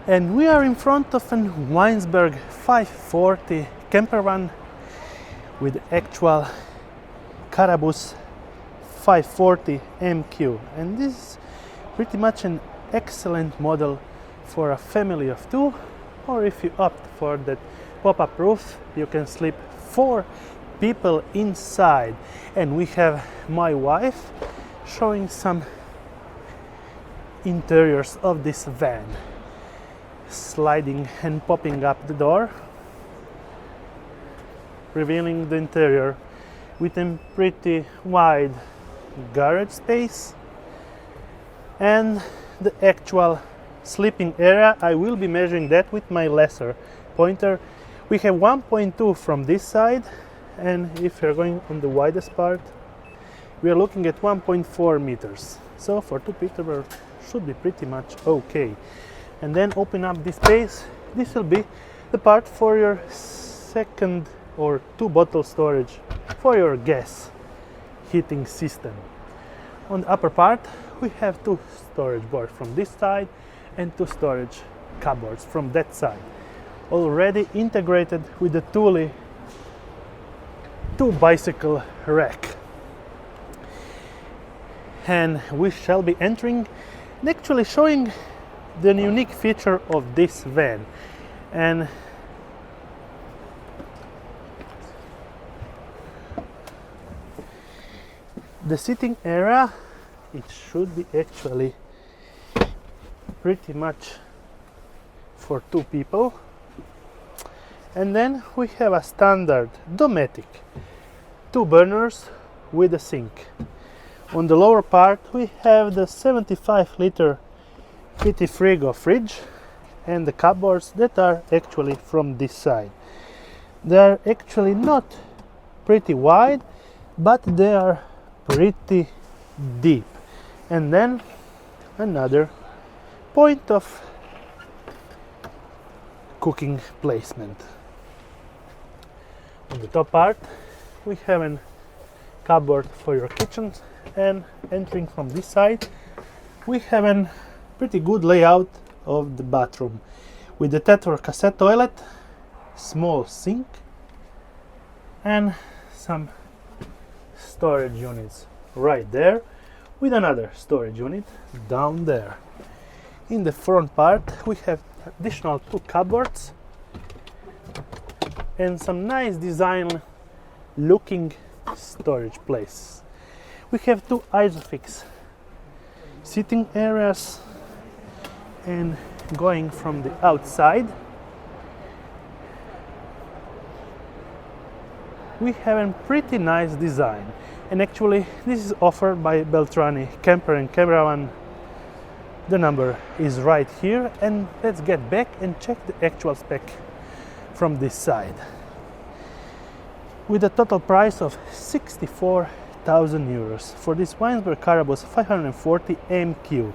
And we are in front of an Weinsberg 540 campervan with actual Carabus 540 MQ, and this is pretty much an excellent model for a family of two, or if you opt for that pop-up roof, you can sleep 4 people inside. And we have my wife showing some interiors of this van, sliding and popping up the door, revealing the interior with a pretty wide garage space and the actual sleeping area. I will be measuring that with my laser pointer. We have 1.2 from this side, and if you're going on the widest part, we are looking at 1.4 meters. So for 2 people should be pretty much okay. And then open up this space. This will be the part for your second or 2 bottle storage for your gas heating system. On the upper part, we have 2 storage boards from this side and 2 storage cupboards from that side, already integrated with the Thule 2 bicycle rack. And we shall be entering and actually showing the unique feature of this van. And the sitting area, it should be actually pretty much for 2 people. And then we have a standard Dometic 2 burners with a sink. On the lower part we have the 75-liter Frigo fridge and the cupboards that are actually from this side. They are actually not pretty wide, but they are pretty deep. And then another point of cooking placement. On the top part we have a cupboard for your kitchen, and entering from this side we have a pretty good layout of the bathroom with the Tetra cassette toilet, small sink, and some storage units right there, with another storage unit down there. In the front part we have additional 2 cupboards and some nice design looking storage place. We have 2 Isofix sitting areas, and going from the outside we have a pretty nice design. And actually this is offered by Beltrani Camper and Campervan. The number is right here, and let's get back and check the actual spec from this side. With a total price of 64,000 euros for this Weinsberg Carabus 540 MQ.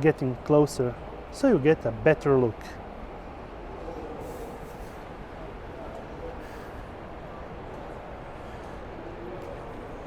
Getting closer so you get a better look.